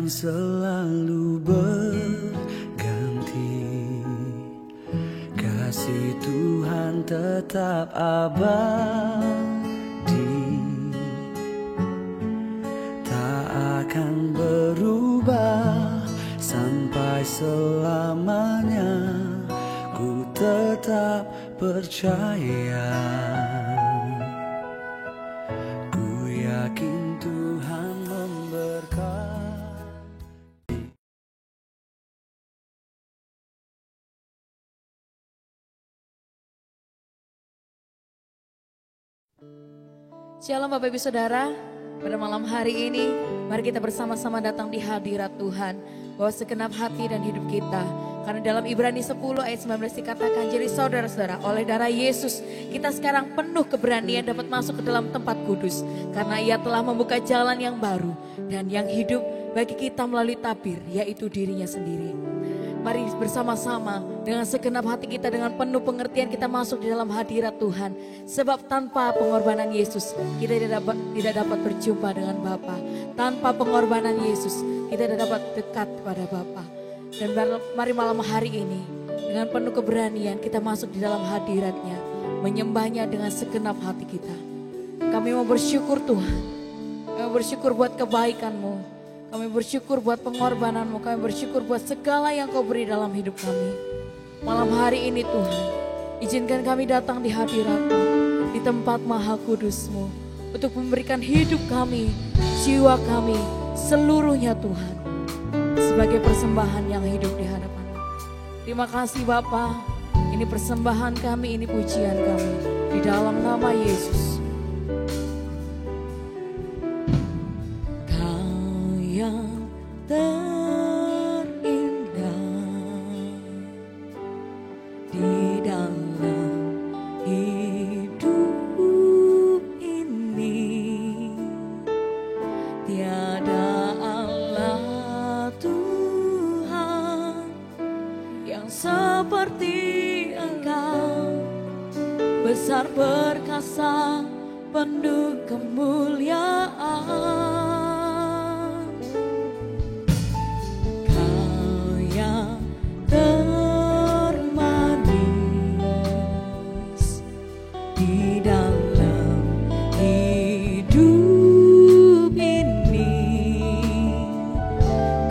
akan selalu berganti. Kasih Tuhan tetap abadi, tak akan berubah sampai selamanya. Ku tetap percaya, ku yakin Tuhan memberkati. Shalom Bapak Ibu Saudara, pada malam hari ini mari kita bersama-sama datang di hadirat Tuhan, bawa segenap hati dan hidup kita. Karena dalam Ibrani 10 ayat 19 dikatakan, jadi saudara-saudara, oleh darah Yesus kita sekarang penuh keberanian dapat masuk ke dalam tempat kudus. Karena Ia telah membuka jalan yang baru dan yang hidup bagi kita melalui tabir, yaitu dirinya sendiri. Mari bersama-sama dengan segenap hati kita, dengan penuh pengertian kita masuk di dalam hadirat Tuhan. Sebab tanpa pengorbanan Yesus kita tidak dapat berjumpa dengan Bapa. Tanpa pengorbanan Yesus kita tidak dapat dekat kepada Bapa. Dan mari malam hari ini dengan penuh keberanian kita masuk di dalam hadirat-Nya, menyembahnya dengan segenap hati kita. Kami mau bersyukur Tuhan, kami bersyukur buat kebaikan-Mu, kami bersyukur buat pengorbanan-Mu, kami bersyukur buat segala yang Kau beri dalam hidup kami. Malam hari ini Tuhan, izinkan kami datang di hadirat-Mu, di tempat maha kudus-Mu, untuk memberikan hidup kami, jiwa kami, seluruhnya Tuhan, sebagai persembahan yang hidup di hadapan-Mu. Terima kasih Bapa, ini persembahan kami, ini pujian kami, di dalam nama Yesus. Kau yang terindah di dalam hidup ini, tiada Allah Tuhan yang seperti Engkau, besar perkasa penuh kemuliaan. Kau yang termanis di dalam hidup ini,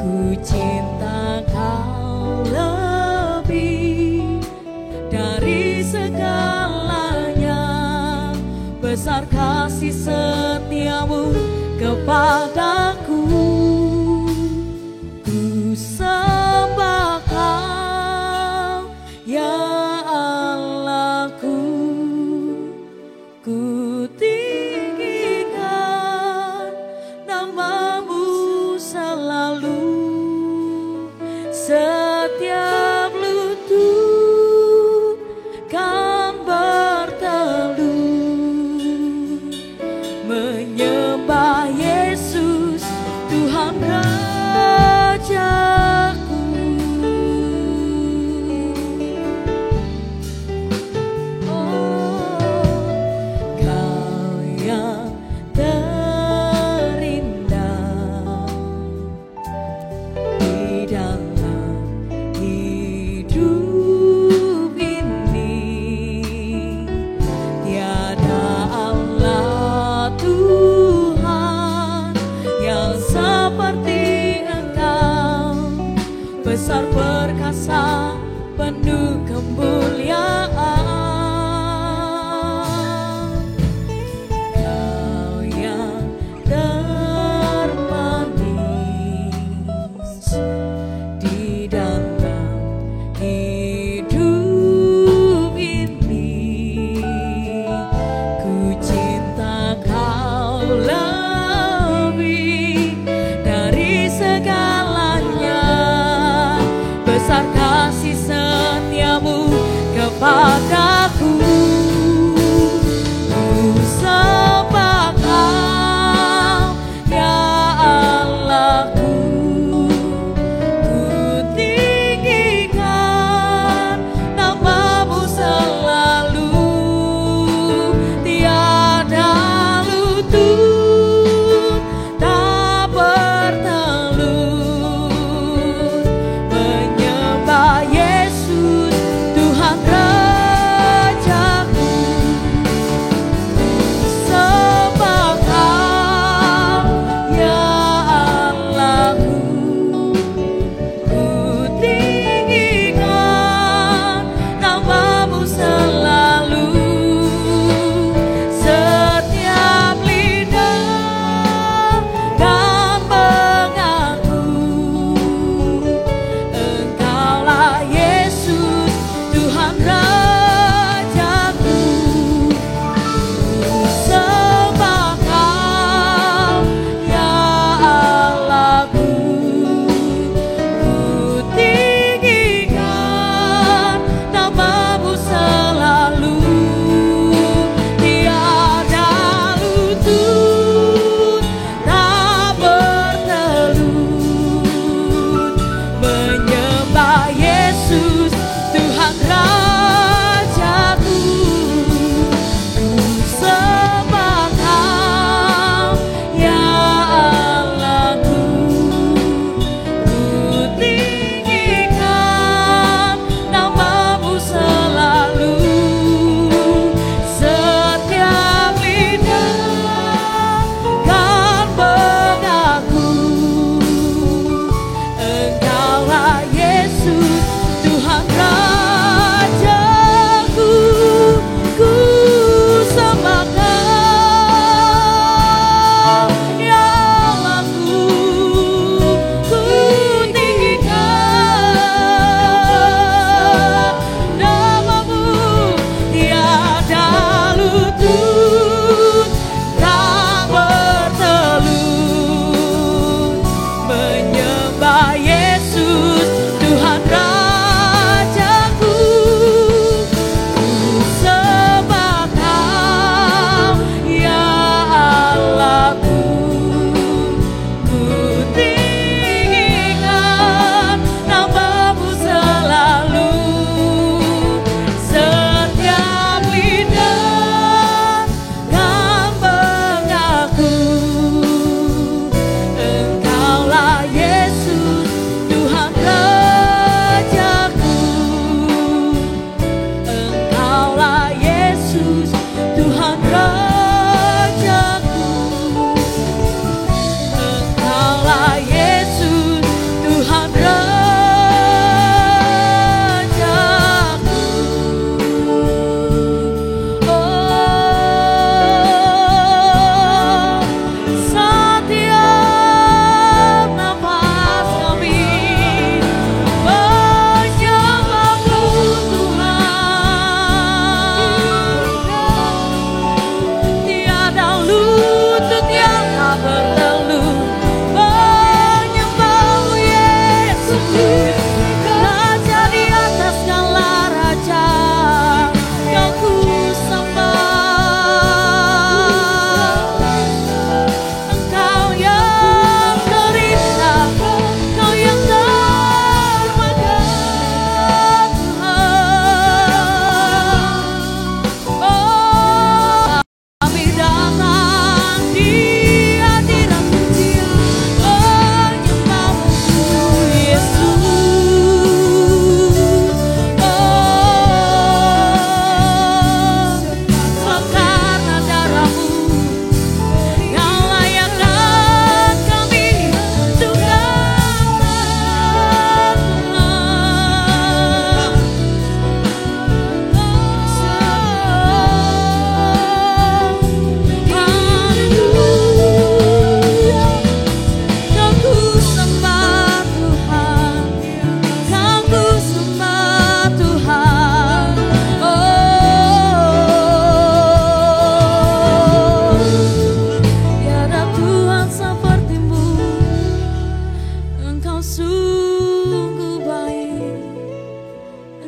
ku cinta Kau lebih dari segalanya. Besar kasih setiamu kepadaku, ku sembah Kau ya Allahku, ku tinggikan nama-Mu selalu. Setiap lutut kan berteduh menyembah Yesus Tuhan Rajaku. Oh, Kau yang terindah di dalam hidup ini, tiada Allah Tuhan yang seperti Engkau, besar perkasa penuh kemuliaan. Kau yang termanis di dalam hidup ini, ku cinta Kau lebih dari segalanya. Besar kasih setiamu kepadaku, ku sembah Kau ya Allahku, ku tinggikan nama-Mu selalu. Tiada lutut tak berteluh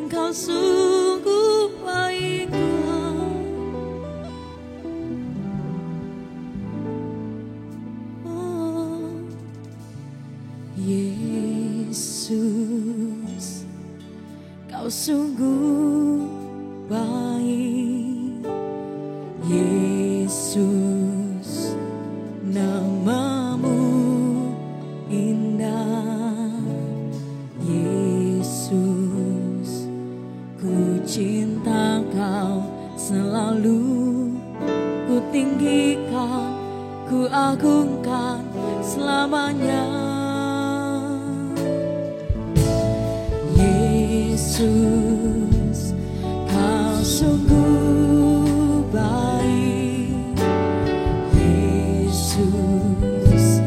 Engkau sungguh baik Tuhan. Oh, Yesus, Kau sungguh baik. Yesus, namamu indah. Yesus, ku cinta Kau selalu, ku tinggikan, ku agungkan selamanya. Yesus, Kau sungguh baik. Yesus,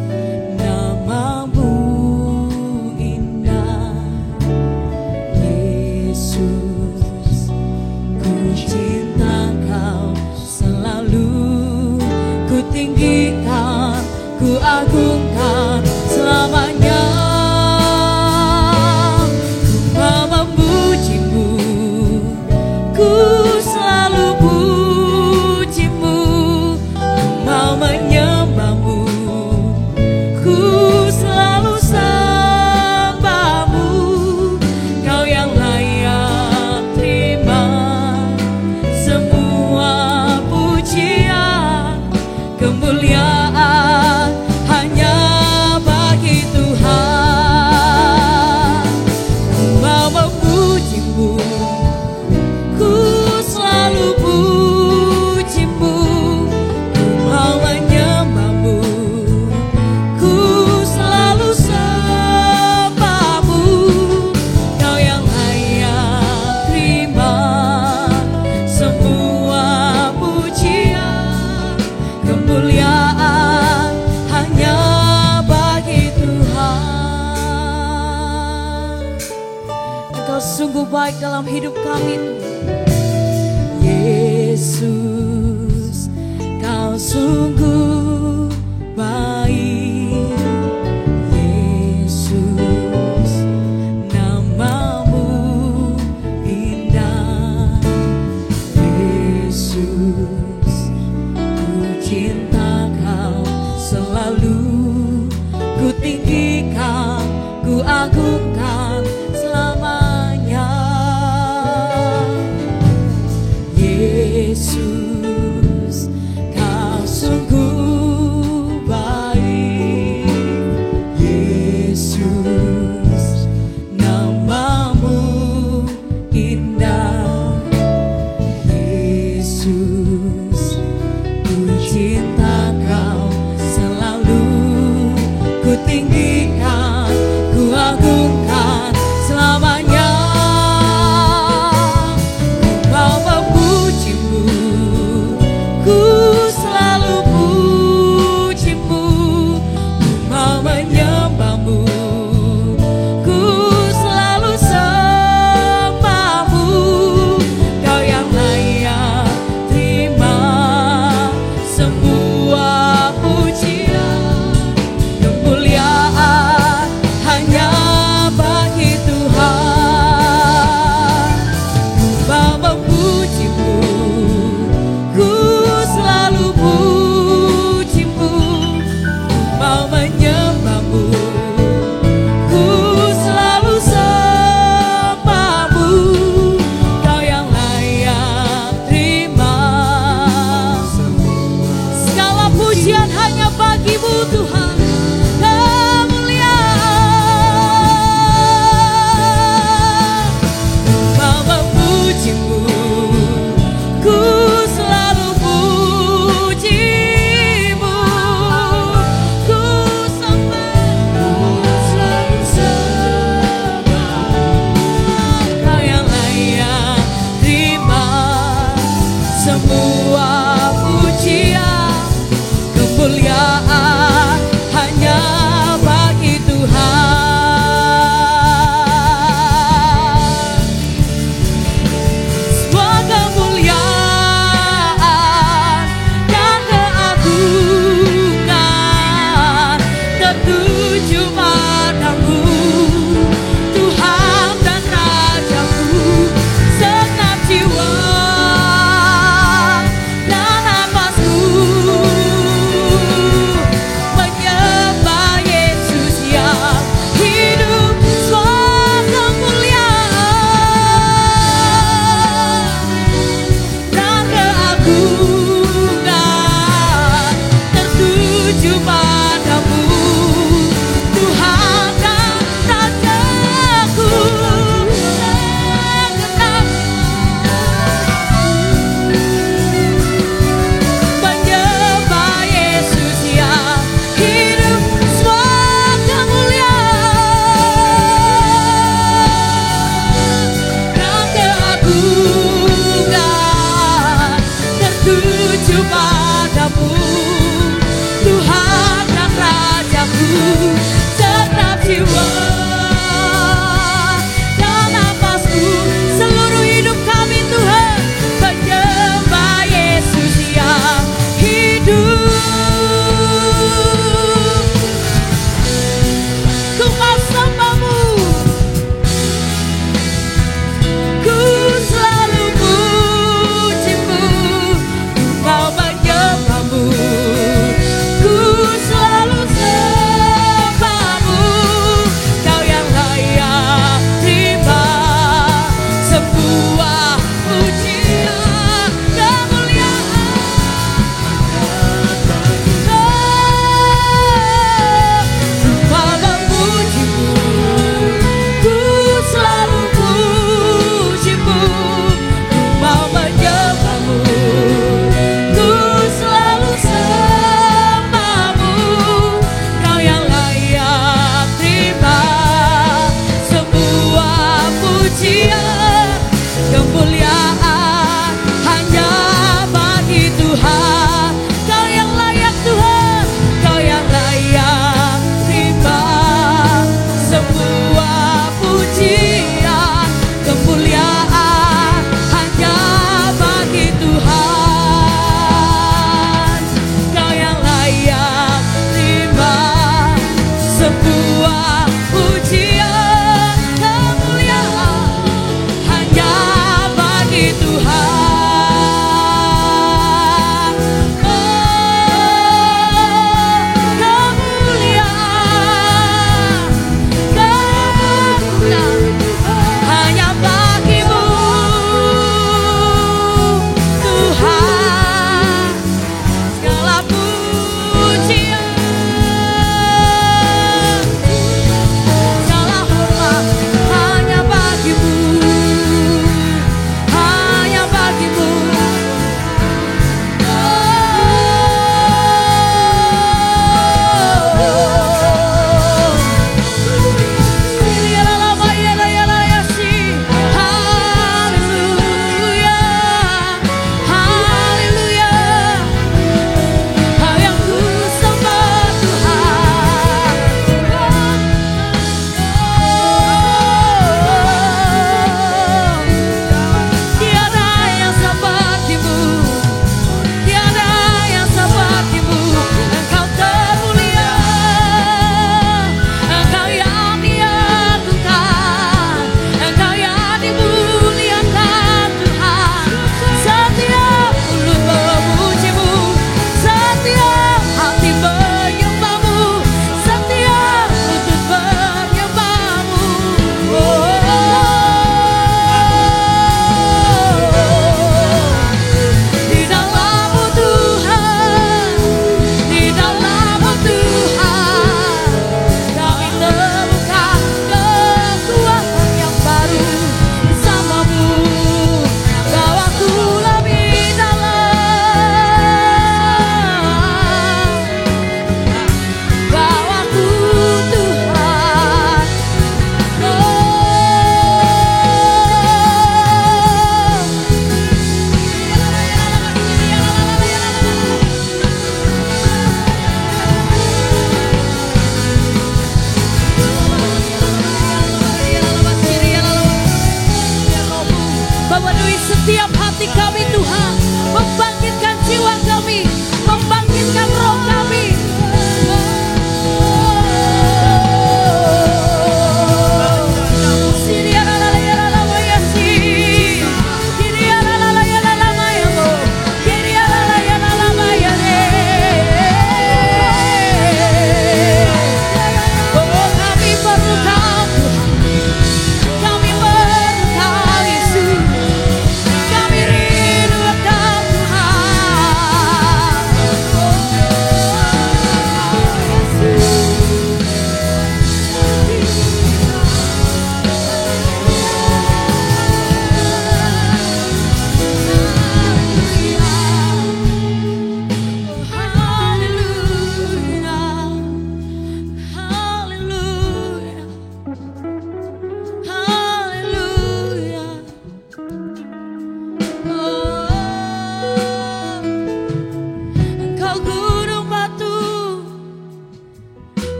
namamu indah. Yesus, ku cinta Kau selalu, ku tinggikan, ku agungkan selamanya. Kemuliaan hanya bagi Tuhan. Ku mau memujimu, ku selalu pujimu. Ku mau menyembahmu, ku selalu sembahmu. Kau yang layak terima semua pujian. Kemuliaan hanya bagi Tuhan. Engkau sungguh baik dalam hidup kami Tuhan. Yesus, Kau sungguh baik. Yesus, namamu indah. Yesus, cinta Kau selalu, ku tinggikan, ku agungkan selamanya. Yesus, Kau sungguh baik. setiap hati kami Tuhan, membangkitkan jiwa kami, membangkitkan roh kami.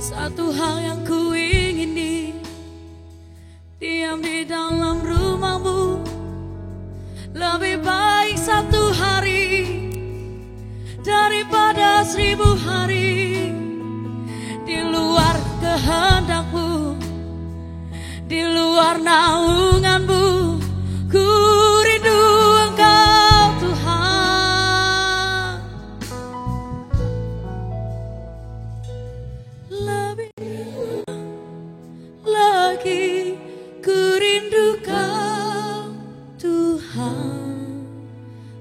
Satu hal yang ku ingini, diam di dalam rumahmu. Lebih baik satu hari daripada 1000 hari di luar kehendakmu, di luar naunganmu. Ku rindu Engkau Tuhan. Lebih lagi ku rindu Kau Tuhan,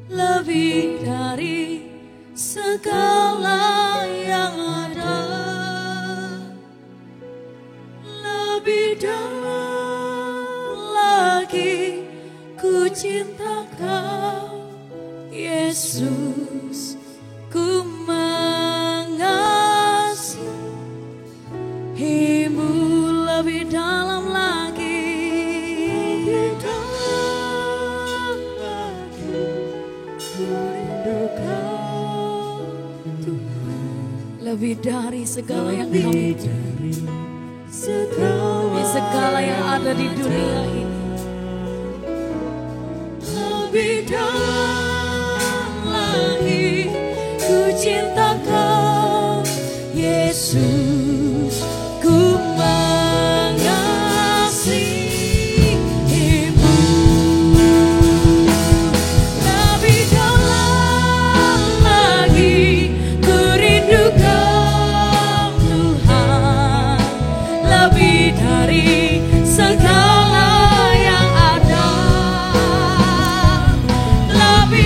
lebih dari segala yang ada, lebih dalam lagi ku cinta Kau Yesus, ku mengasihimu lebih dalam lagi, lebih dalam lagi ku rindu Kau Tuhan, lebih dari segala yang kami cari, segala yang ada di dunia ini. Lebih dalam lagi ku cinta Kau Yesus, ku mengasihimu. Lebih dalam lagi ku rindu Kau Tuhan, lebih dari segala yang ada, lebih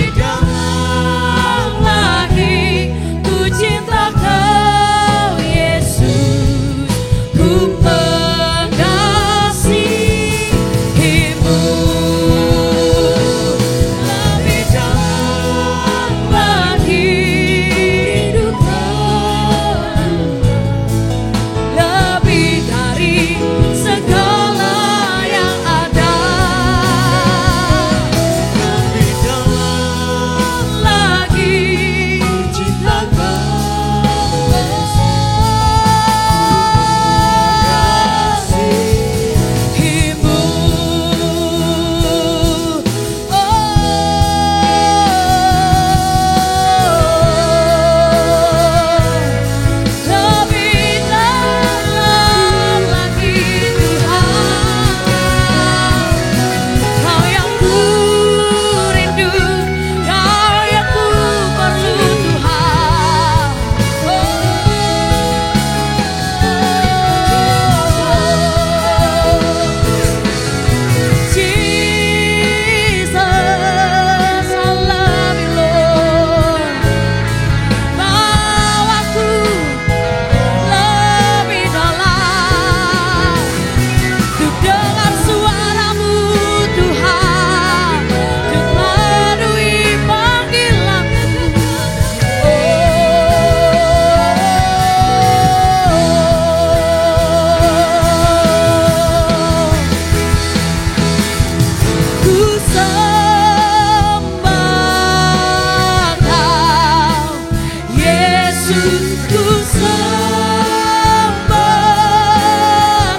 Yesus ku sembah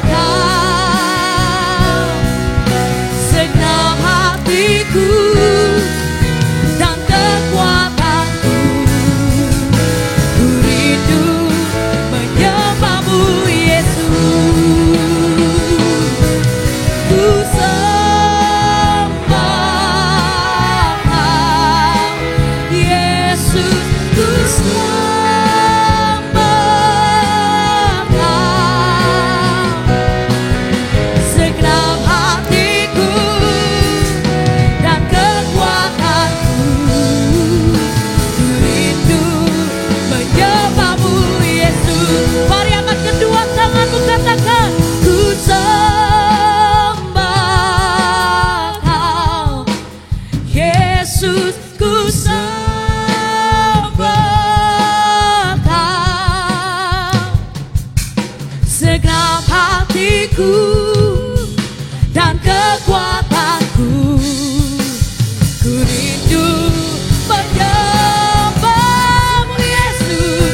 Kau, segenap hatiku dan kekuatanku, ku rindu menyembahmu Yesus. Ku sembah Kau, Yesus, ku sembah Kau, segenap hatiku dan kekuatanku, ku rindu menyembahmu Yesus. Mari angkat kedua tanganmu, katakan ku sembah Kau, Yesus, ku sembah Kau, segenap hatiku dan kekuatanku, ku rindu menyembahmu Yesus.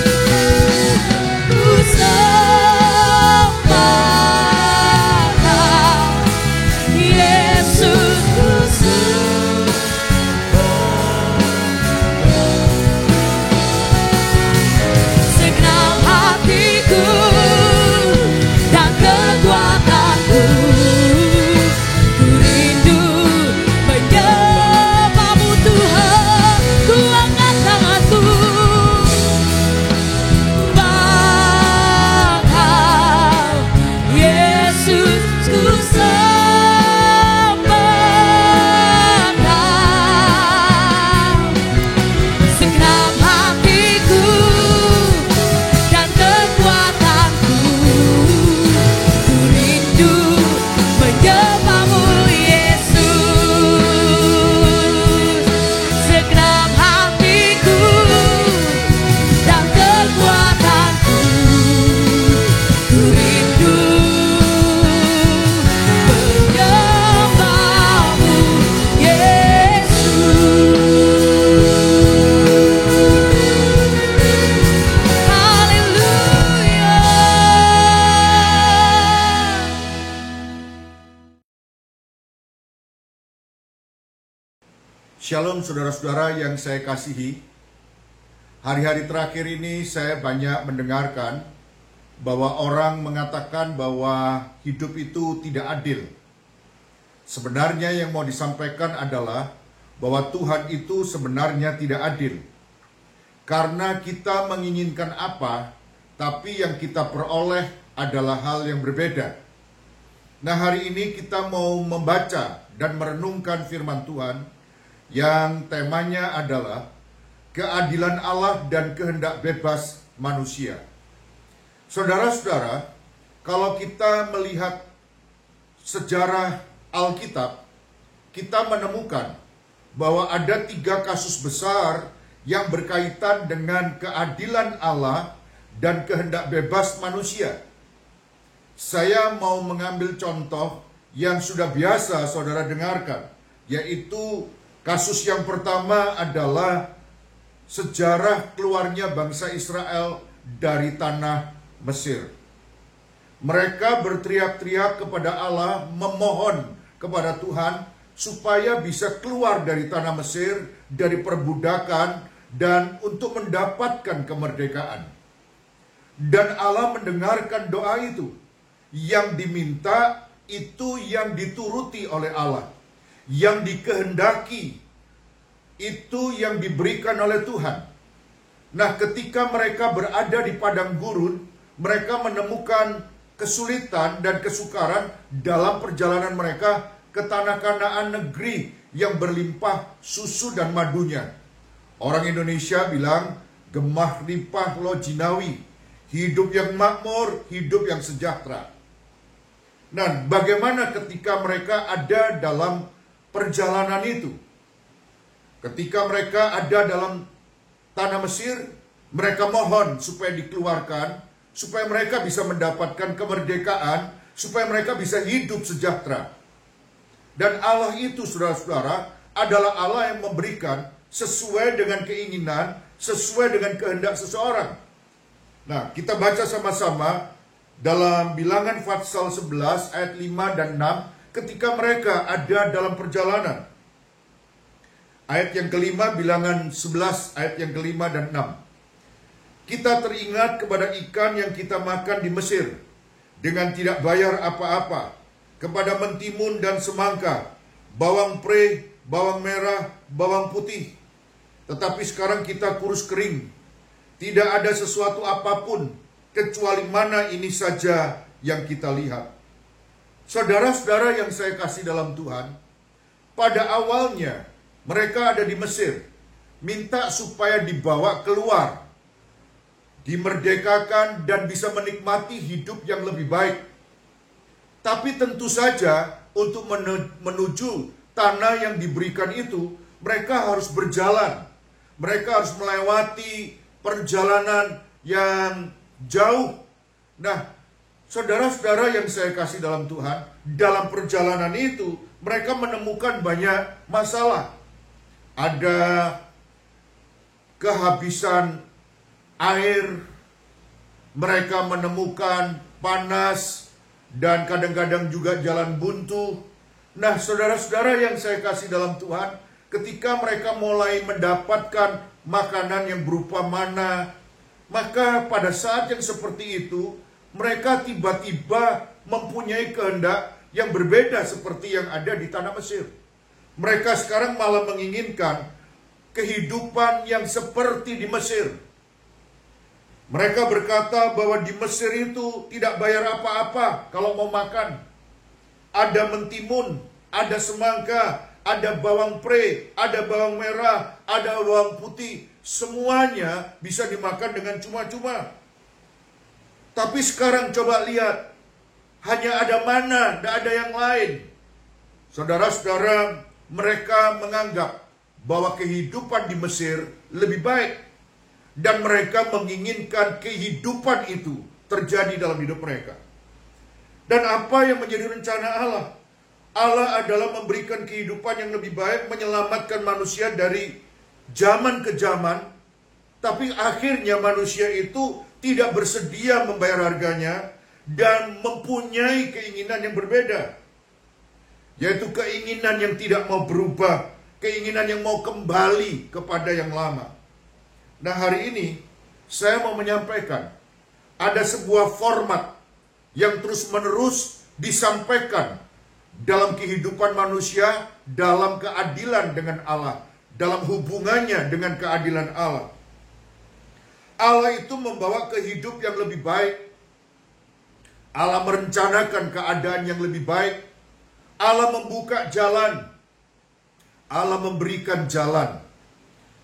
Ku sembah Kau, Yesus, ku segenap hatiku dan kekuatanku, ku rindu menyembahmu Tuhan. Ku angkat tanganku, sembah Kau, Yesus, ku sembah Kau, segenap hatiku dan kekuatanku, ku rindu menyembahmu Yesus. Segenap hatiku dan kekuatanku, ku rindu menyembahmu Yesus. Haleluya. Shalom saudara-saudara yang saya kasihi. Hari-hari terakhir ini saya banyak mendengarkan bahwa orang mengatakan bahwa hidup itu tidak adil. Sebenarnya yang mau disampaikan adalah bahwa Tuhan itu sebenarnya tidak adil. Karena kita menginginkan apa, tapi yang kita peroleh adalah hal yang berbeda. Nah, hari ini kita mau membaca dan merenungkan firman Tuhan yang temanya adalah keadilan Allah dan kehendak bebas manusia. Saudara-saudara, kalau kita melihat sejarah Alkitab, kita menemukan bahwa ada 3 kasus besar yang berkaitan dengan keadilan Allah dan kehendak bebas manusia. Saya mau mengambil contoh yang sudah biasa saudara dengarkan, yaitu kasus yang pertama adalah sejarah keluarnya bangsa Israel dari tanah Mesir. Mereka berteriak-teriak kepada Allah, memohon kepada Tuhan supaya bisa keluar dari tanah Mesir, dari perbudakan, dan untuk mendapatkan kemerdekaan. Dan Allah mendengarkan doa itu. Yang diminta itu yang dituruti oleh Allah. Yang dikehendaki itu yang diberikan oleh Tuhan. Nah, ketika mereka berada di padang gurun, mereka menemukan kesulitan dan kesukaran dalam perjalanan mereka ke tanah Kanaan, negeri yang berlimpah susu dan madunya. Orang Indonesia bilang, gemah limpah lo jinawi, hidup yang makmur, hidup yang sejahtera. Nah, bagaimana ketika mereka ada dalam perjalanan itu? Ketika mereka ada dalam tanah Mesir, mereka mohon supaya dikeluarkan, supaya mereka bisa mendapatkan kemerdekaan, supaya mereka bisa hidup sejahtera. Dan Allah itu, saudara-saudara, adalah Allah yang memberikan sesuai dengan keinginan, sesuai dengan kehendak seseorang. Nah, kita baca sama-sama dalam Bilangan pasal 11 ayat 5 dan 6 ketika mereka ada dalam perjalanan. Ayat yang kelima, Bilangan 11 ayat yang kelima dan 6. Kita teringat kepada ikan yang kita makan di Mesir dengan tidak bayar apa-apa, kepada mentimun dan semangka, bawang pre, bawang merah, bawang putih. Tetapi sekarang kita kurus kering, tidak ada sesuatu apapun kecuali mana ini saja yang kita lihat. Saudara-saudara yang saya kasih dalam Tuhan, pada awalnya mereka ada di Mesir, minta supaya dibawa keluar, dimerdekakan dan bisa menikmati hidup yang lebih baik. Tapi tentu saja untuk menuju tanah yang diberikan itu, mereka harus berjalan. Mereka harus melewati perjalanan yang jauh. Nah, saudara-saudara yang saya kasih dalam Tuhan, dalam perjalanan itu mereka menemukan banyak masalah. Ada kehabisan air, mereka menemukan panas, dan kadang-kadang juga jalan buntu. Nah, saudara-saudara yang saya kasih dalam Tuhan, ketika mereka mulai mendapatkan makanan yang berupa mana, maka pada saat yang seperti itu, mereka tiba-tiba mempunyai kehendak yang berbeda seperti yang ada di tanah Mesir. Mereka sekarang malah menginginkan kehidupan yang seperti di Mesir. Mereka berkata bahwa di Mesir itu tidak bayar apa-apa kalau mau makan. Ada mentimun, ada semangka, ada bawang pre, ada bawang merah, ada bawang putih. Semuanya bisa dimakan dengan cuma-cuma. Tapi sekarang coba lihat, hanya ada mana, tidak ada yang lain. Saudara-saudara, mereka menganggap bahwa kehidupan di Mesir lebih baik. Dan mereka menginginkan kehidupan itu terjadi dalam hidup mereka. Dan apa yang menjadi rencana Allah? Allah adalah memberikan kehidupan yang lebih baik, menyelamatkan manusia dari zaman ke zaman. Tapi akhirnya manusia itu tidak bersedia membayar harganya dan mempunyai keinginan yang berbeda. Yaitu keinginan yang tidak mau berubah, keinginan yang mau kembali kepada yang lama. Nah, hari ini saya mau menyampaikan ada sebuah format yang terus-menerus disampaikan dalam kehidupan manusia, dalam keadilan dengan Allah, dalam hubungannya dengan keadilan Allah. Allah itu membawa kehidup yang lebih baik. Allah merencanakan keadaan yang lebih baik. Allah membuka jalan. Allah memberikan jalan.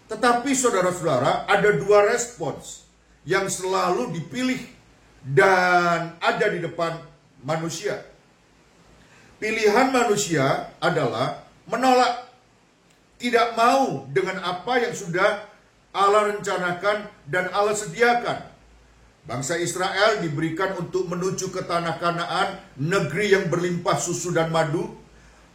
Tetapi saudara-saudara, ada dua respons yang selalu dipilih dan ada di depan manusia. Pilihan manusia adalah menolak, tidak mau dengan apa yang sudah Allah rencanakan dan Allah sediakan. Bangsa Israel diberikan untuk menuju ke tanah Kanaan, negeri yang berlimpah susu dan madu,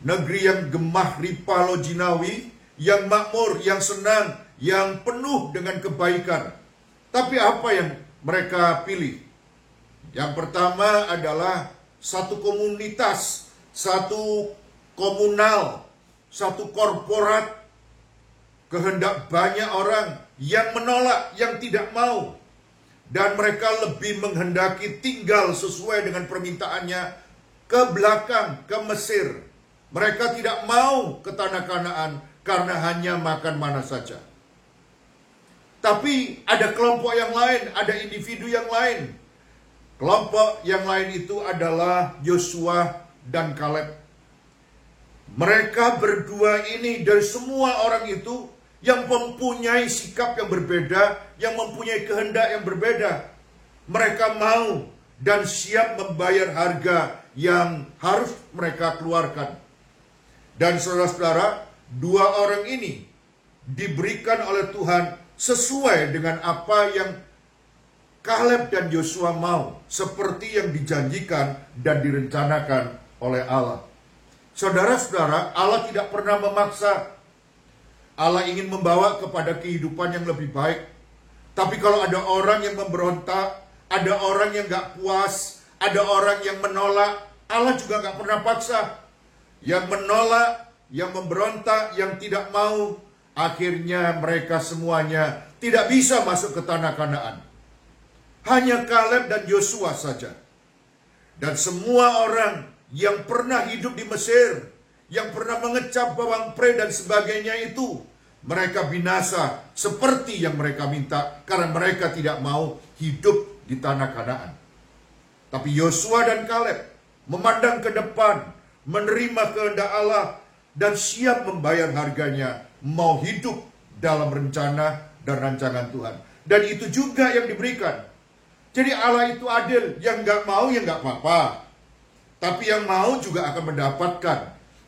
negeri yang gemah ripah lojinawi, yang makmur, yang senang, yang penuh dengan kebaikan. Tapi apa yang mereka pilih? Yang pertama adalah satu komunitas, satu komunal, satu korporat, kehendak banyak orang yang menolak, yang tidak mau. Dan mereka lebih menghendaki tinggal sesuai dengan permintaannya ke belakang, ke Mesir. Mereka tidak mau ke tanah Kanaan karena hanya makan mana saja. Tapi ada kelompok yang lain, ada individu yang lain. Kelompok yang lain itu adalah Yosua dan Kaleb. Mereka berdua ini dari semua orang itu yang mempunyai sikap yang berbeda, yang mempunyai kehendak yang berbeda. Mereka mau dan siap membayar harga yang harus mereka keluarkan. Dan saudara-saudara, dua orang ini diberikan oleh Tuhan sesuai dengan apa yang Kaleb dan Yosua mau, seperti yang dijanjikan dan direncanakan oleh Allah. Saudara-saudara, Allah tidak pernah memaksa. Allah ingin membawa kepada kehidupan yang lebih baik. Tapi kalau ada orang yang memberontak, ada orang yang gak puas, ada orang yang menolak, Allah juga gak pernah paksa. Yang menolak, yang memberontak, yang tidak mau, akhirnya mereka semuanya tidak bisa masuk ke tanah Kanaan. Hanya Kaleb dan Yosua saja. Dan semua orang yang pernah hidup di Mesir, yang pernah mengecap bawang pre dan sebagainya itu, mereka binasa seperti yang mereka minta, karena mereka tidak mau hidup di tanah Kanaan. Tapi Yosua dan Kaleb memandang ke depan, menerima kehendak Allah, dan siap membayar harganya, mau hidup dalam rencana dan rancangan Tuhan. Dan itu juga yang diberikan. Jadi Allah itu adil, yang gak mau ya gak apa-apa. Tapi yang mau juga akan mendapatkan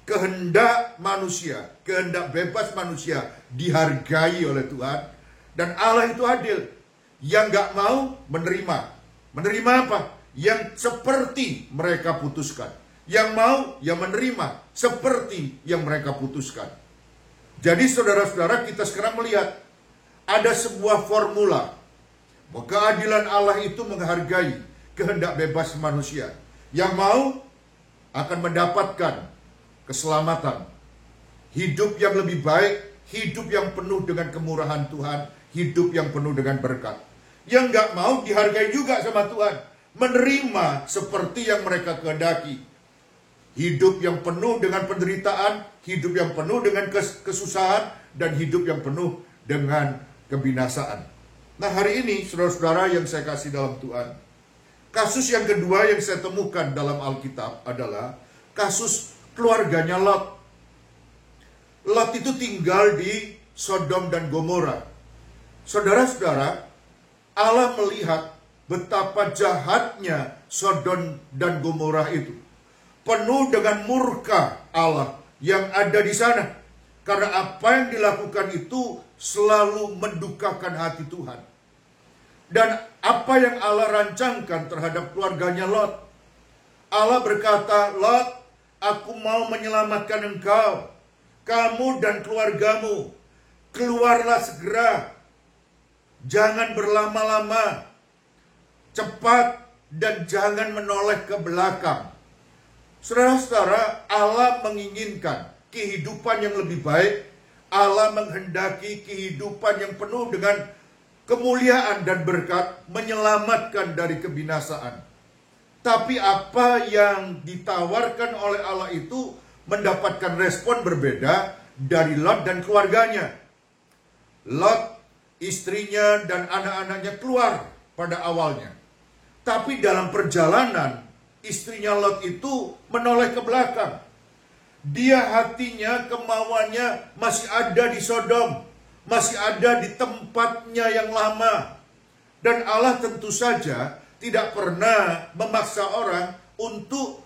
kehendak manusia, kehendak bebas manusia dihargai oleh Tuhan. Dan Allah itu adil. Yang gak mau menerima. Menerima apa? Yang seperti mereka putuskan. Yang mau ya menerima seperti yang mereka putuskan. Jadi saudara-saudara, kita sekarang melihat ada sebuah formula. Keadilan Allah itu menghargai kehendak bebas manusia. Yang mau akan mendapatkan keselamatan, hidup yang lebih baik, hidup yang penuh dengan kemurahan Tuhan, hidup yang penuh dengan berkat. Yang gak mau dihargai juga sama Tuhan, menerima seperti yang mereka kehendaki. Hidup yang penuh dengan penderitaan, hidup yang penuh dengan kesusahan, dan hidup yang penuh dengan kebinasaan. Nah, hari ini saudara-saudara yang saya kasih dalam Tuhan, kasus yang kedua yang saya temukan dalam Alkitab adalah kasus keluarganya Lot. Lot itu tinggal di Sodom dan Gomora. Saudara-saudara, Allah melihat betapa jahatnya Sodom dan Gomora itu. Penuh dengan murka Allah yang ada di sana. Karena apa yang dilakukan itu selalu mendukakan hati Tuhan. Dan apa yang Allah rancangkan terhadap keluarganya Lot. Allah berkata, Lot, aku mau menyelamatkan engkau, kamu dan keluargamu. Keluarlah segera. Jangan berlama-lama. Cepat dan jangan menoleh ke belakang. Saudara-saudara, Allah menginginkan kehidupan yang lebih baik. Allah menghendaki kehidupan yang penuh dengan kemuliaan dan berkat, menyelamatkan dari kebinasaan. Tapi apa yang ditawarkan oleh Allah itu mendapatkan respon berbeda dari Lot dan keluarganya. Lot, istrinya dan anak-anaknya keluar pada awalnya. Tapi dalam perjalanan, istrinya Lot itu menoleh ke belakang. Dia hatinya, kemauannya masih ada di Sodom, masih ada di tempatnya yang lama. Dan Allah tentu saja tidak pernah memaksa orang untuk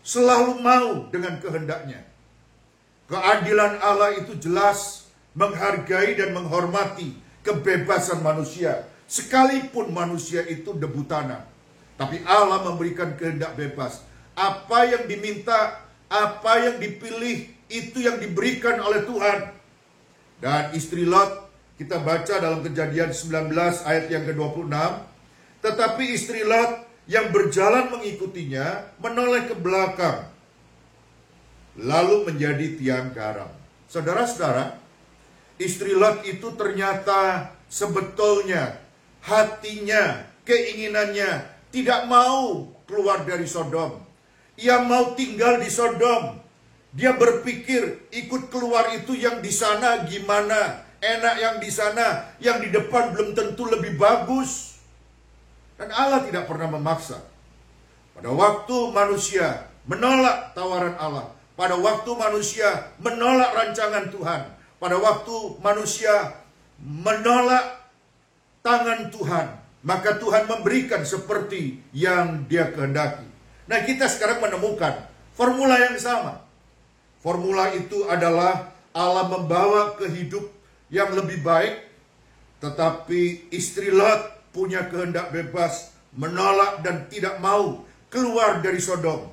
selalu mau dengan kehendaknya. Keadilan Allah itu jelas menghargai dan menghormati kebebasan manusia, sekalipun manusia itu debu tanah. Tapi Allah memberikan kehendak bebas. Apa yang diminta, apa yang dipilih, itu yang diberikan oleh Tuhan. Dan istri Lot, kita baca dalam Kejadian 19 ayat yang ke-26. Tetapi istri Lot yang berjalan mengikutinya menoleh ke belakang, lalu menjadi tiang garam. Saudara-saudara, istri Lot itu ternyata sebetulnya hatinya, keinginannya tidak mau keluar dari Sodom. Ia mau tinggal di Sodom. Dia berpikir ikut keluar itu yang di sana gimana, enak yang di sana, yang di depan belum tentu lebih bagus. Dan Allah tidak pernah memaksa. Pada waktu manusia menolak tawaran Allah, pada waktu manusia menolak rancangan Tuhan, pada waktu manusia menolak tangan Tuhan, maka Tuhan memberikan seperti yang Dia kehendaki. Nah, kita sekarang menemukan formula yang sama. Formula itu adalah Allah membawa ke hidup yang lebih baik, tetapi istri Lot punya kehendak bebas, menolak dan tidak mau keluar dari Sodom.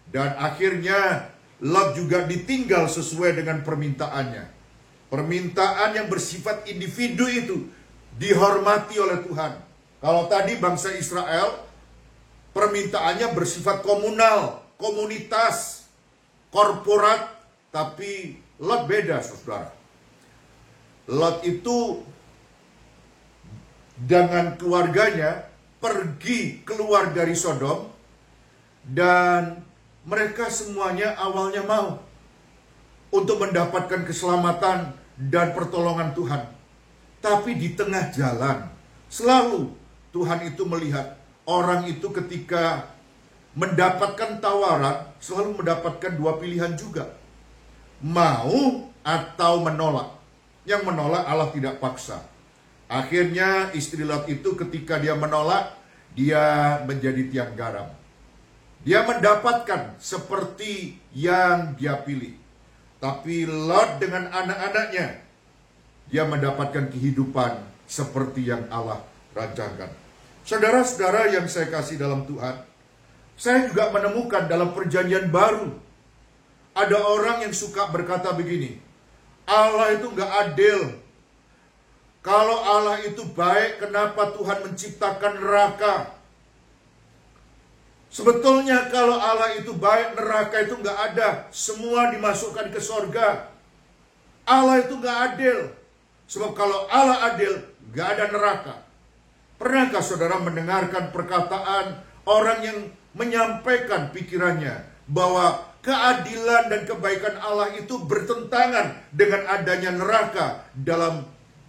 Dan akhirnya Lot juga ditinggal sesuai dengan permintaannya. Permintaan yang bersifat individu itu dihormati oleh Tuhan. Kalau tadi bangsa Israel, permintaannya bersifat komunal, komunitas, korporat, tapi Lot beda, saudara. Lot itu dengan keluarganya pergi keluar dari Sodom, dan mereka semuanya awalnya mau untuk mendapatkan keselamatan dan pertolongan Tuhan. Tapi di tengah jalan, selalu Tuhan itu melihat orang itu ketika mendapatkan tawaran, selalu mendapatkan dua pilihan juga. Mau atau menolak. Yang menolak Allah tidak paksa. Akhirnya istri Lot itu ketika dia menolak, dia menjadi tiang garam. Dia mendapatkan seperti yang dia pilih. Tapi Lot dengan anak-anaknya, dia mendapatkan kehidupan seperti yang Allah rancangkan. Saudara-saudara yang saya kasih dalam Tuhan, saya juga menemukan dalam perjanjian baru, ada orang yang suka berkata begini, Allah itu gak adil. Kalau Allah itu baik, kenapa Tuhan menciptakan neraka? Sebetulnya kalau Allah itu baik, neraka itu gak ada. Semua dimasukkan ke sorga. Allah itu gak adil. Sebab kalau Allah adil, gak ada neraka. Pernahkah saudara mendengarkan perkataan orang yang menyampaikan pikirannya bahwa keadilan dan kebaikan Allah itu bertentangan dengan adanya neraka dalam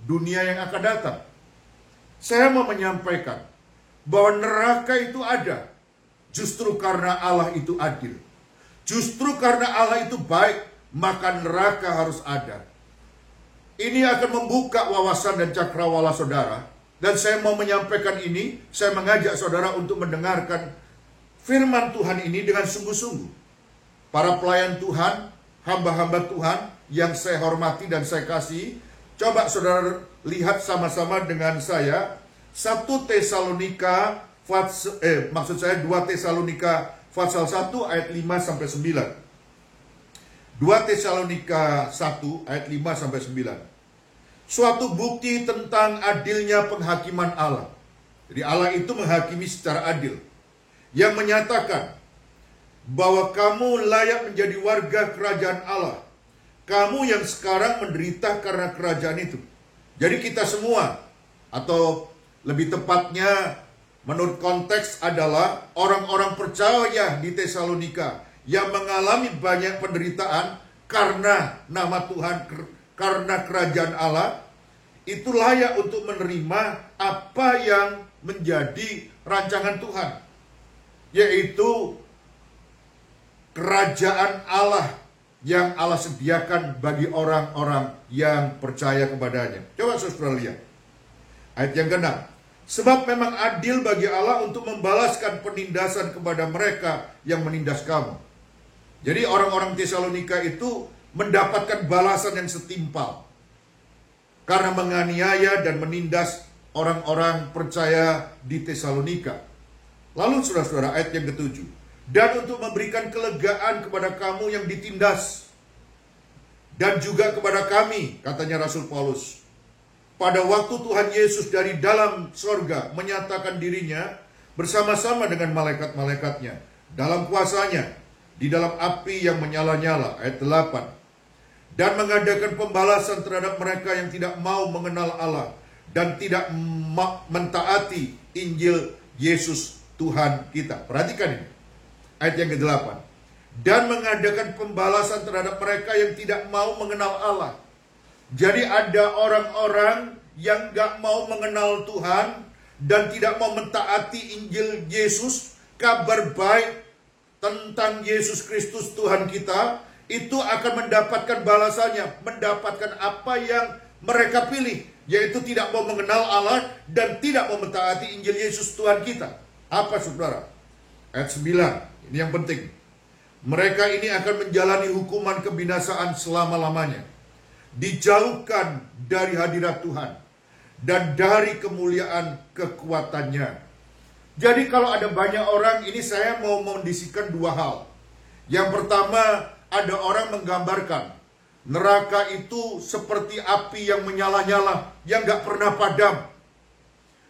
dunia yang akan datang? Saya mau menyampaikan bahwa neraka itu ada justru karena Allah itu adil. Justru karena Allah itu baik, maka neraka harus ada. Ini akan membuka wawasan dan cakrawala saudara. Dan saya mau menyampaikan ini, saya mengajak saudara untuk mendengarkan firman Tuhan ini dengan sungguh-sungguh. Para pelayan Tuhan, hamba-hamba Tuhan yang saya hormati dan saya kasih, coba saudara lihat sama-sama dengan saya 1 Tesalonika maksud saya 2 Tesalonika pasal 1 ayat 5 sampai 9. 2 Tesalonika 1 ayat 5 sampai 9. Suatu bukti tentang adilnya penghakiman Allah. Jadi Allah itu menghakimi secara adil, yang menyatakan bahwa kamu layak menjadi warga kerajaan Allah. Kamu yang sekarang menderita karena kerajaan itu. Jadi kita semua, atau lebih tepatnya menurut konteks adalah orang-orang percaya di Tesalonika yang mengalami banyak penderitaan karena nama Tuhan, karena kerajaan Allah, itu layak untuk menerima apa yang menjadi rancangan Tuhan, yaitu kerajaan Allah yang Allah sediakan bagi orang-orang yang percaya kepadanya. Coba saudara lihat ayat yang ke-6. Sebab memang adil bagi Allah untuk membalaskan penindasan kepada mereka yang menindas kamu. Jadi orang-orang Tesalonika itu mendapatkan balasan yang setimpal karena menganiaya dan menindas orang-orang percaya di Tesalonika. Lalu saudara-saudara ayat yang ke-7. Dan untuk memberikan kelegaan kepada kamu yang ditindas, dan juga kepada kami, katanya Rasul Paulus, pada waktu Tuhan Yesus dari dalam sorga menyatakan dirinya bersama-sama dengan malaikat-malaikatnya dalam kuasanya di dalam api yang menyala-nyala, ayat 8, dan mengadakan pembalasan terhadap mereka yang tidak mau mengenal Allah dan tidak mentaati Injil Yesus Tuhan kita. Perhatikan ini ayat yang ke-8. Dan mengadakan pembalasan terhadap mereka yang tidak mau mengenal Allah. Jadi ada orang-orang yang gak mau mengenal Tuhan dan tidak mau mentaati Injil Yesus, kabar baik tentang Yesus Kristus Tuhan kita, itu akan mendapatkan balasannya, mendapatkan apa yang mereka pilih, yaitu tidak mau mengenal Allah dan tidak mau mentaati Injil Yesus Tuhan kita. Apa saudara? Ayat 9, ini yang penting. Mereka ini akan menjalani hukuman kebinasaan selama-lamanya, dijauhkan dari hadirat Tuhan dan dari kemuliaan kekuatannya. Jadi kalau ada banyak orang, ini saya mau mendisikan dua hal. Yang pertama, ada orang menggambarkan neraka itu seperti api yang menyala-nyala, yang gak pernah padam.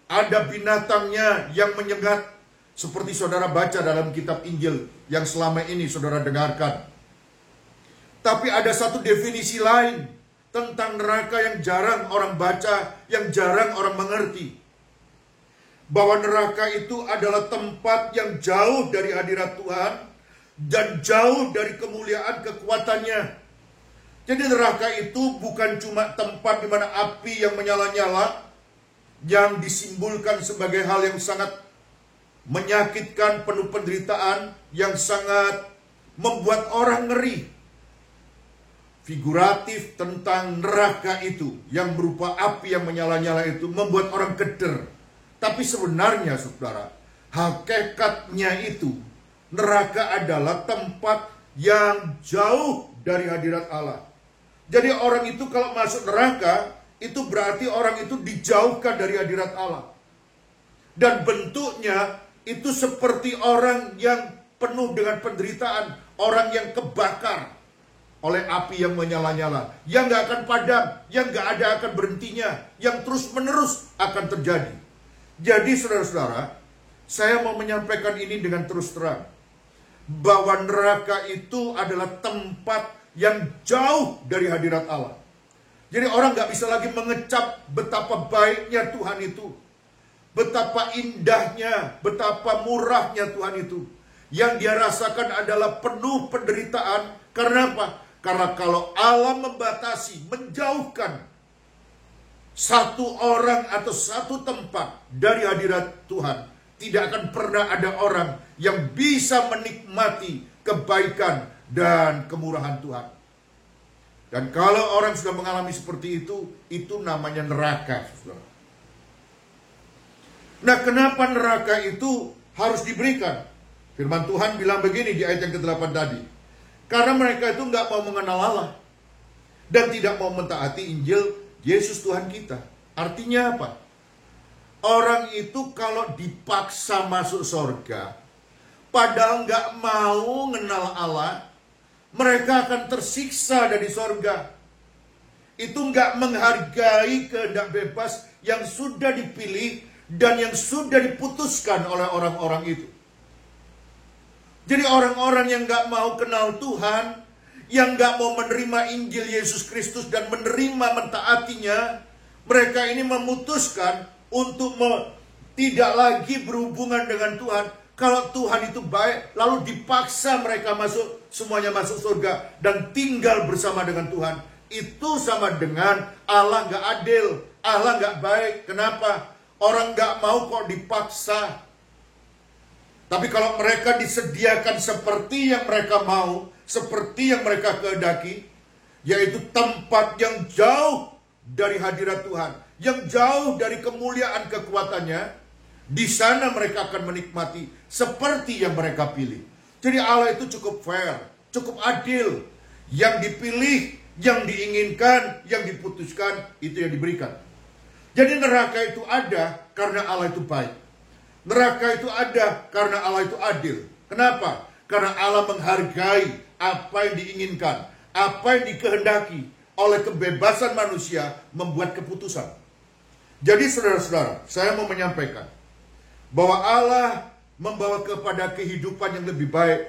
ada binatangnya yang menyengat, seperti saudara baca dalam kitab Injil yang selama ini saudara dengarkan. Tapi ada satu definisi lain tentang neraka yang jarang orang baca, yang jarang orang mengerti. Bahwa neraka itu adalah tempat yang jauh dari hadirat Tuhan dan jauh dari kemuliaan kekuatannya. Jadi neraka itu bukan cuma tempat di mana api yang menyala-nyala, yang disimbolkan sebagai hal yang sangat menyakitkan, penuh penderitaan, yang sangat membuat orang ngeri. Figuratif tentang neraka itu, yang berupa api yang menyala-nyala itu, membuat orang keder. Tapi sebenarnya saudara, hakikatnya itu, neraka adalah tempat yang jauh dari hadirat Allah. Jadi orang itu kalau masuk neraka, itu berarti orang itu dijauhkan dari hadirat Allah. Dan bentuknya itu seperti orang yang penuh dengan penderitaan, orang yang kebakar oleh api yang menyala-nyala, yang gak akan padam, yang gak ada akan berhentinya, yang terus-menerus akan terjadi. Jadi saudara-saudara, saya mau menyampaikan ini dengan terus terang, bahwa neraka itu adalah tempat yang jauh dari hadirat Allah. Jadi orang gak bisa lagi mengecap betapa baiknya Tuhan itu, betapa indahnya, betapa murahnya Tuhan itu. Yang dia rasakan adalah penuh penderitaan. Karena apa? Karena kalau Allah membatasi, menjauhkan satu orang atau satu tempat dari hadirat Tuhan, tidak akan pernah ada orang yang bisa menikmati kebaikan dan kemurahan Tuhan. Dan kalau orang sudah mengalami seperti itu namanya neraka. Nah, kenapa neraka itu harus diberikan? Firman Tuhan bilang begini di ayat yang ke-8 tadi. Karena mereka itu nggak mau mengenal Allah dan tidak mau mentaati Injil Yesus Tuhan kita. Artinya apa? Orang itu kalau dipaksa masuk surga, padahal nggak mau mengenal Allah, mereka akan tersiksa dari surga. Itu nggak menghargai kehendak bebas yang sudah dipilih dan yang sudah diputuskan oleh orang-orang itu. Jadi orang-orang yang gak mau kenal Tuhan, yang gak mau menerima Injil Yesus Kristus dan menerima mentaatinya, mereka ini memutuskan untuk tidak lagi berhubungan dengan Tuhan. Kalau Tuhan itu baik, lalu dipaksa mereka semuanya masuk surga dan tinggal bersama dengan Tuhan. Itu sama dengan Allah gak adil, Allah gak baik. Kenapa? Orang gak mau kok dipaksa. Tapi kalau mereka disediakan seperti yang mereka mau, seperti yang mereka kehendaki, yaitu tempat yang jauh dari hadirat Tuhan, yang jauh dari kemuliaan kekuatannya, di sana mereka akan menikmati seperti yang mereka pilih. Jadi Allah itu cukup fair, cukup adil. Yang dipilih, yang diinginkan, yang diputuskan, itu yang diberikan. Jadi neraka itu ada karena Allah itu baik. Neraka itu ada karena Allah itu adil. Kenapa? Karena Allah menghargai apa yang diinginkan, apa yang dikehendaki oleh kebebasan manusia membuat keputusan. Jadi saudara-saudara, saya mau menyampaikan bahwa Allah membawa kepada kehidupan yang lebih baik,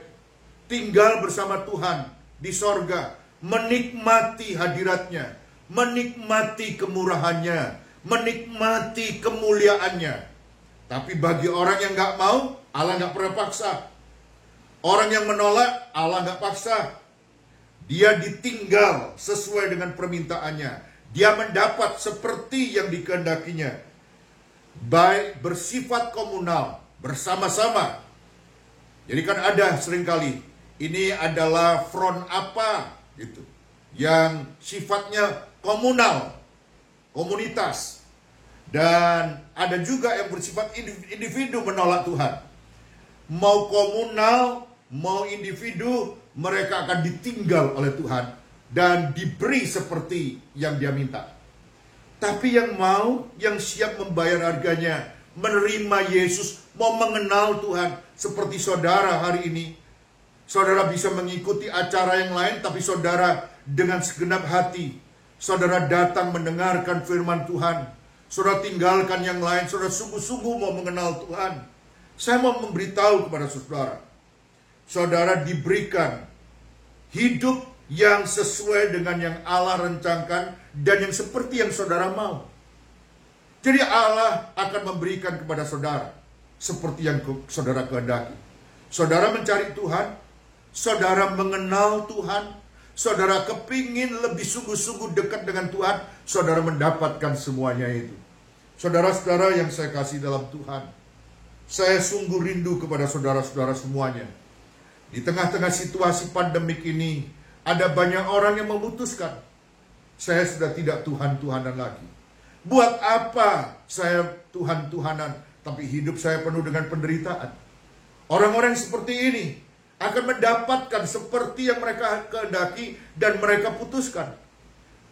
tinggal bersama Tuhan di sorga, menikmati hadiratnya, menikmati kemurahannya, menikmati kemuliaannya. Tapi bagi orang yang gak mau, Allah gak pernah paksa. Orang yang menolak, Allah gak paksa. Dia ditinggal sesuai dengan permintaannya. Dia mendapat seperti yang dikehendakinya. Baik bersifat komunal, bersama-sama. Jadi kan ada seringkali, ini adalah front apa gitu, yang sifatnya komunal, komunitas. Dan ada juga yang bersifat individu menolak Tuhan. Mau komunal, mau individu, mereka akan ditinggal oleh Tuhan dan diberi seperti yang dia minta. Tapi yang mau, yang siap membayar harganya, menerima Yesus, mau mengenal Tuhan, seperti saudara hari ini. Saudara bisa mengikuti acara yang lain, tapi saudara dengan segenap hati, saudara datang mendengarkan firman Tuhan. saudara tinggalkan yang lain, saudara sungguh-sungguh mau mengenal Tuhan, saya mau memberitahu kepada saudara, saudara diberikan hidup yang sesuai dengan yang Allah rencanakan dan yang seperti yang saudara mau. Jadi Allah akan memberikan kepada saudara seperti yang saudara kehendaki. Saudara mencari Tuhan, saudara mengenal Tuhan, saudara kepingin lebih sungguh-sungguh dekat dengan Tuhan, saudara mendapatkan semuanya itu. Saudara-saudara yang saya kasih dalam Tuhan, saya sungguh rindu kepada saudara-saudara semuanya. Di tengah-tengah situasi pandemik ini, ada banyak orang yang memutuskan, saya sudah tidak Tuhan-Tuhanan lagi. Buat apa saya Tuhan-Tuhanan, tapi hidup saya penuh dengan penderitaan. Orang-orang seperti ini akan mendapatkan seperti yang mereka kehendaki dan mereka putuskan.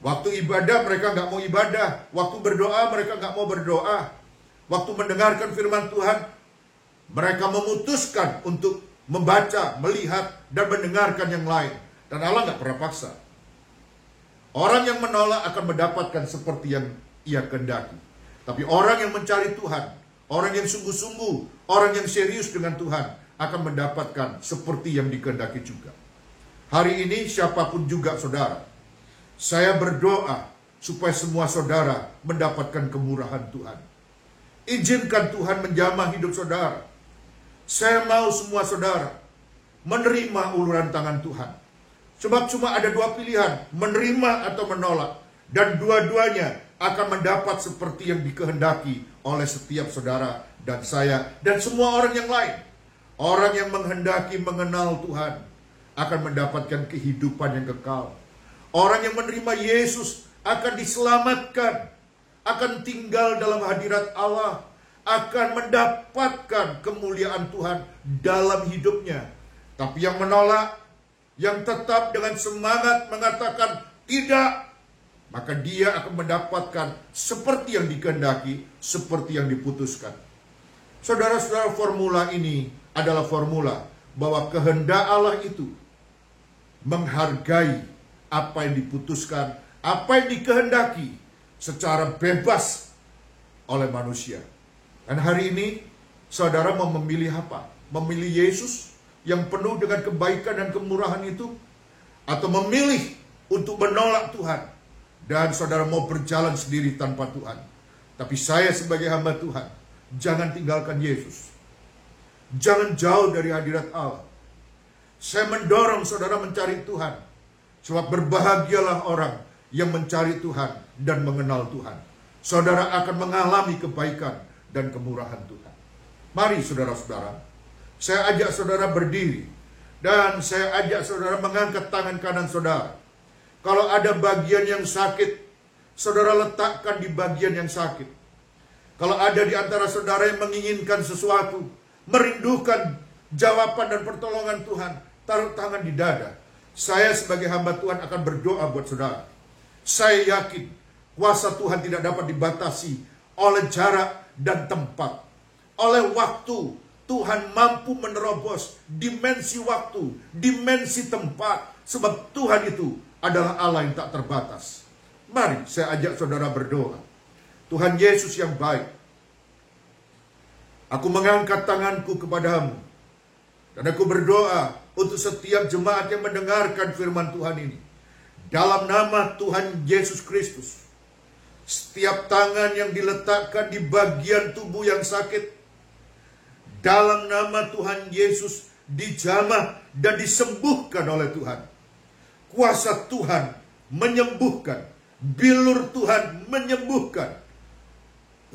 Waktu ibadah mereka nggak mau ibadah, waktu berdoa mereka nggak mau berdoa, waktu mendengarkan firman Tuhan mereka memutuskan untuk membaca, melihat, dan mendengarkan yang lain. Dan Allah nggak pernah paksa. Orang yang menolak akan mendapatkan seperti yang ia kehendaki. Tapi orang yang mencari Tuhan, orang yang sungguh-sungguh, orang yang serius dengan Tuhan, akan mendapatkan seperti yang dikehendaki juga. Hari ini siapapun juga saudara, saya berdoa supaya semua saudara mendapatkan kemurahan Tuhan. Izinkan Tuhan menjamah hidup saudara. Saya mau semua saudara menerima uluran tangan Tuhan. Sebab cuma ada dua pilihan, menerima atau menolak. Dan dua-duanya akan mendapat seperti yang dikehendaki oleh setiap saudara dan saya dan semua orang yang lain. Orang yang menghendaki mengenal Tuhan akan mendapatkan kehidupan yang kekal. Orang yang menerima Yesus akan diselamatkan, akan tinggal dalam hadirat Allah, akan mendapatkan kemuliaan Tuhan dalam hidupnya. Tapi yang menolak, yang tetap dengan semangat mengatakan tidak, maka dia akan mendapatkan seperti yang dikehendaki, seperti yang diputuskan. Saudara-saudara, formula ini adalah formula bahwa kehendak Allah itu menghargai apa yang diputuskan, apa yang dikehendaki secara bebas oleh manusia. Dan hari ini saudara mau memilih apa? Memilih Yesus yang penuh dengan kebaikan dan kemurahan itu, atau memilih untuk menolak Tuhan dan saudara mau berjalan sendiri tanpa Tuhan. Tapi saya sebagai hamba Tuhan, jangan tinggalkan Yesus. Jangan jauh dari hadirat Allah. Saya mendorong saudara mencari Tuhan, sebab berbahagialah orang yang mencari Tuhan dan mengenal Tuhan. Saudara akan mengalami kebaikan dan kemurahan Tuhan. Mari saudara-saudara, saya ajak saudara berdiri dan saya ajak saudara mengangkat tangan kanan saudara. Kalau ada bagian yang sakit, saudara letakkan di bagian yang sakit. Kalau ada di antara saudara yang menginginkan sesuatu, merindukan jawaban dan pertolongan Tuhan, taruh tangan di dada. Saya sebagai hamba Tuhan akan berdoa buat saudara. Saya yakin kuasa Tuhan tidak dapat dibatasi oleh jarak dan tempat. Oleh waktu, Tuhan mampu menerobos dimensi waktu, dimensi tempat. Sebab Tuhan itu adalah Allah yang tak terbatas. Mari saya ajak saudara berdoa. Tuhan Yesus yang baik, aku mengangkat tanganku kepadamu. Dan aku berdoa untuk setiap jemaat yang mendengarkan firman Tuhan ini. Dalam nama Tuhan Yesus Kristus, setiap tangan yang diletakkan di bagian tubuh yang sakit, dalam nama Tuhan Yesus dijamah dan disembuhkan oleh Tuhan. Kuasa Tuhan menyembuhkan, bilur Tuhan menyembuhkan.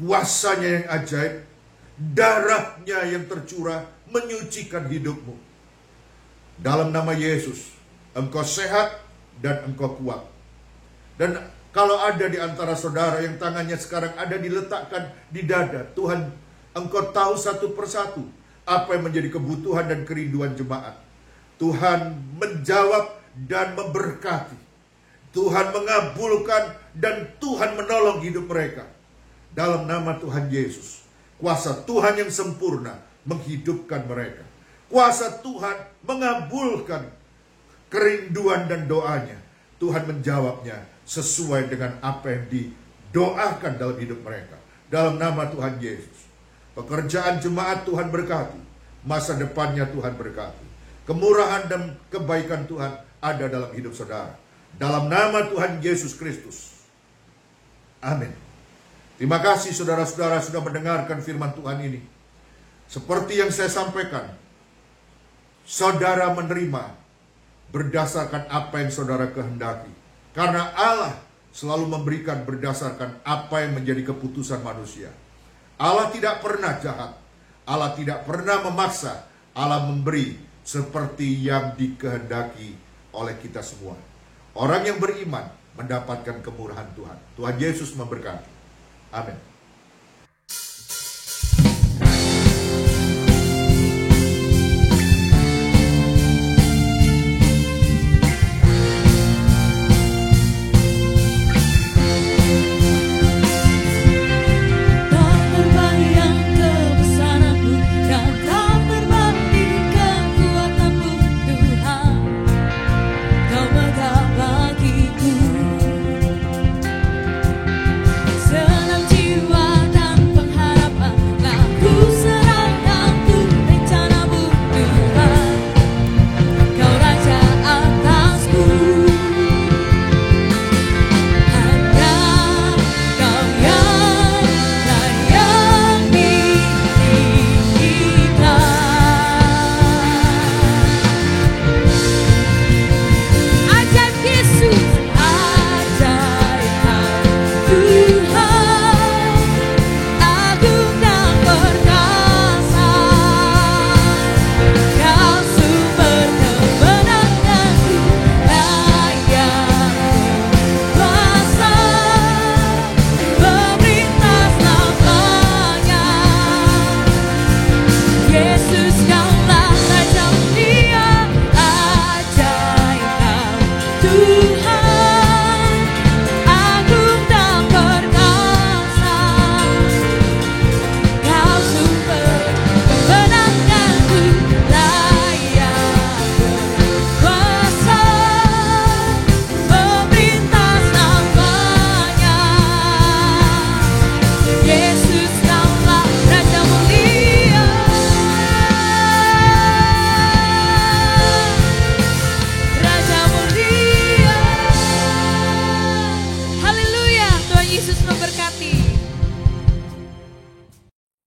Kuasanya yang ajaib, darahnya yang tercurah menyucikan hidupmu. Dalam nama Yesus, engkau sehat dan engkau kuat. Dan kalau ada di antara saudara yang tangannya sekarang ada diletakkan di dada, Tuhan, engkau tahu satu persatu apa yang menjadi kebutuhan dan kerinduan jemaat. Tuhan menjawab dan memberkati. Tuhan mengabulkan dan Tuhan menolong hidup mereka. Dalam nama Tuhan Yesus, kuasa Tuhan yang sempurna menghidupkan mereka. Kuasa Tuhan mengabulkan kerinduan dan doanya. Tuhan menjawabnya sesuai dengan apa yang doakan dalam hidup mereka. Dalam nama Tuhan Yesus. Pekerjaan jemaat Tuhan berkati. Masa depannya Tuhan berkati. Kemurahan dan kebaikan Tuhan ada dalam hidup saudara. Dalam nama Tuhan Yesus Kristus. Amin. Terima kasih saudara-saudara sudah mendengarkan firman Tuhan ini. Seperti yang saya sampaikan, saudara menerima berdasarkan apa yang saudara kehendaki. Karena Allah selalu memberikan berdasarkan apa yang menjadi keputusan manusia. Allah tidak pernah jahat. Allah tidak pernah memaksa. Allah memberi seperti yang dikehendaki oleh kita semua. Orang yang beriman mendapatkan kemurahan Tuhan. Tuhan Yesus memberkati. Amin. Senang jiwa dan pengharapan ku serahkan tuh rencanamu Tuhan. Kau raja atasku, hanya Kau yang layangi kita. Ajaib Yesus, ajaib Tuhan, agung dan perkasa. Kau sumber kemenanganku, layak kuasa, memerintah namanya. Yesus Kaulah Raja Mulia, ajaib Kau Tuhan, agung dan perkasa. Kau sumber kemenanganku, layak kuasa, memerintah namanya. Yesus Kaulah Raja Mulia, Raja Mulia. Haleluya, Tuhan Yesus memberkati.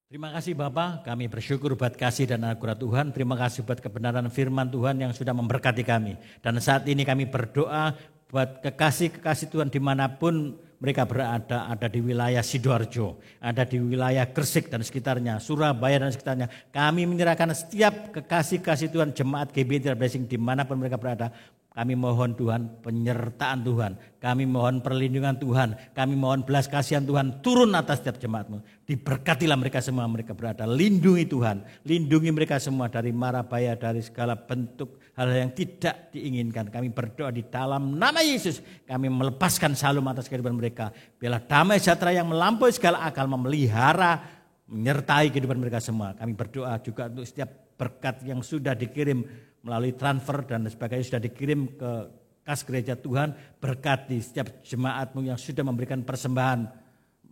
Terima kasih Bapak, kami bersyukur buat kasih dan anugerah Tuhan. Terima kasih buat kebenaran firman Tuhan yang sudah memberkati kami. Dan saat ini kami berdoa buat kekasih-kekasih Tuhan dimanapun mereka berada, ada di wilayah Sidoarjo, ada di wilayah Gresik dan sekitarnya, Surabaya dan sekitarnya. Kami menyerahkan setiap kekasih-kekasih Tuhan, jemaat GBI Blessing dimanapun mereka berada. Kami mohon Tuhan penyertaan Tuhan, kami mohon perlindungan Tuhan, kami mohon belas kasihan Tuhan turun atas setiap jemaat-Mu. Diberkatilah mereka semua mereka berada, lindungi Tuhan, lindungi mereka semua dari mara bahaya, dari segala bentuk hal yang tidak diinginkan. Kami berdoa di dalam nama Yesus, kami melepaskan shalom atas kehidupan mereka. Biarlah damai sejahtera yang melampaui segala akal memelihara, menyertai kehidupan mereka semua. Kami berdoa juga untuk setiap berkat yang sudah dikirim melalui transfer dan sebagainya sudah dikirim ke kas gereja Tuhan. Berkati setiap jemaat-Mu yang sudah memberikan persembahan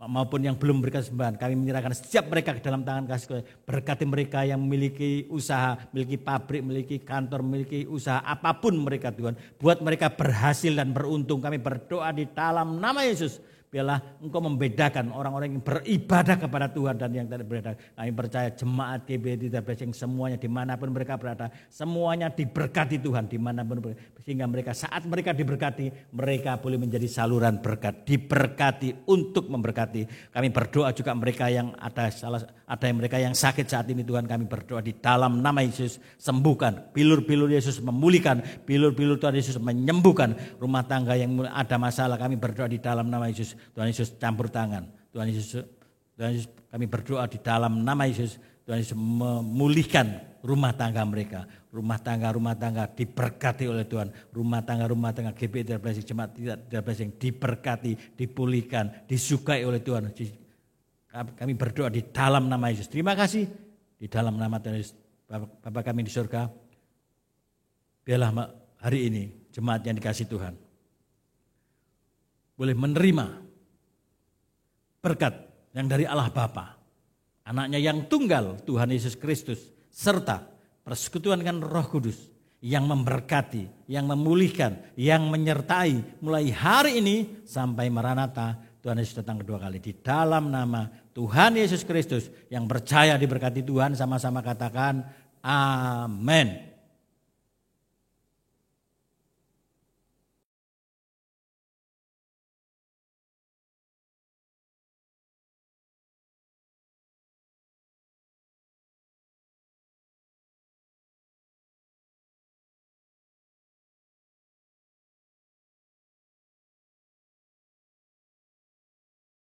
maupun yang belum memberikan persembahan. Kami menyerahkan setiap mereka ke dalam tangan kasih gereja. Berkati mereka yang memiliki usaha, memiliki pabrik, memiliki kantor, memiliki usaha apapun mereka Tuhan. Buat mereka berhasil dan beruntung. Kami berdoa di dalam nama Yesus. Biarlah Engkau membedakan orang-orang yang beribadah kepada Tuhan dan yang tidak beribadah. Kami percaya jemaat GBI Blessing semuanya dimanapun mereka berada, semuanya diberkati Tuhan dimanapun mereka. Sehingga mereka saat mereka diberkati, mereka boleh menjadi saluran berkat, diberkati untuk memberkati. Kami berdoa juga mereka yang ada yang mereka yang sakit saat ini Tuhan, kami berdoa di dalam nama Yesus, sembuhkan. Bilur-bilur Yesus memulihkan, bilur-bilur Tuhan Yesus menyembuhkan. Rumah tangga yang ada masalah, kami berdoa di dalam nama Yesus. Tuhan Yesus campur tangan. Tuhan Yesus kami berdoa di dalam nama Yesus. Tuhan Yesus memulihkan rumah tangga mereka. Rumah tangga diberkati oleh Tuhan. Rumah tangga GBI Blessing, jemaat Blessing diberkati, dipulihkan, disukai oleh Tuhan. Kami berdoa di dalam nama Yesus. Terima kasih di dalam nama Tuhan Yesus. Bapa kami di surga, biarlah hari ini jemaat yang dikasih Tuhan boleh menerima berkat yang dari Allah Bapa, anaknya yang tunggal Tuhan Yesus Kristus, serta persekutuan dengan Roh Kudus yang memberkati, yang memulihkan, yang menyertai mulai hari ini sampai Maranatha Tuhan Yesus datang kedua kali. Di dalam nama Tuhan Yesus Kristus yang percaya diberkati Tuhan, sama-sama katakan amin.